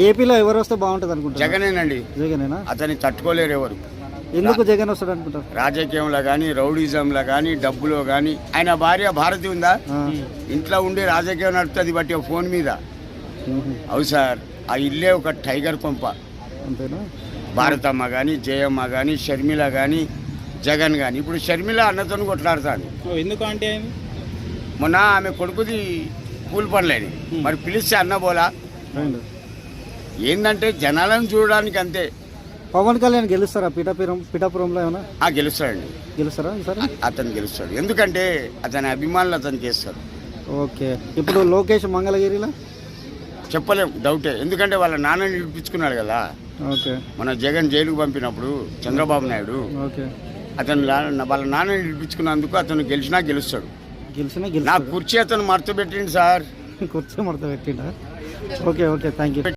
ఏపీలో ఎవరు వస్తే బాగుంటుంది అనుకుంటారు? జగనేనండి. జగనేనా? అతన్ని తట్టుకోలేరు ఎవరు. ఎందుకు జగన్ వస్తాడు అనుకుంటారు? రాజకీయంలో కానీ, రౌడీజంలో కానీ, డబ్బులో కానీ. ఆయన భార్య భారతి ఉందా? ఇంట్లో ఉండి రాజకీయం నడుపుతుంది బట్టి ఫోన్ మీద. అవు సార్, ఆ ఇల్లే ఒక టైగర్ పంప. అంతేనా? భారతమ్మ కానీ, జయమ్మ కానీ, షర్మిల కానీ, జగన్ కానీ. ఇప్పుడు షర్మిల అన్నతో కొట్లాడుతాను. ఎందుకు అంటే మొన్న ఆమె కొడుకుది కూలి పనులేని మరి పిలిస్తే అన్న బోలా. ఏంటంటే జనాలను చూడడానికి అంతే. పవన్ కళ్యాణ్ గెలుస్తారా పిఠాపురంలో ఏమన్నా? గెలుస్తాడండి. గెలుస్తారా ఈసారి? అతను గెలుస్తాడు. ఎందుకంటే అతని అభిమానులు అతనికి వేస్తారు. ఓకే. ఇప్పుడు లోకేష్ మంగళగిరిలో చెప్పలేం, డౌటే. ఎందుకంటే వాళ్ళ నాన్నని విడిపించుకున్నాడు కదా. ఓకే. మన జగన్ జైలుకు పంపినప్పుడు చంద్రబాబు నాయుడు ఓకే అతను వాళ్ళ నాన్నని విడిపించుకున్నందుకు అతను గెలిచినా గెలుస్తాడు. నా కుర్చీ అతను మడత పెట్టిండు సార్. కుర్చీ మడత పెట్టిండా? Okay okay, thank you.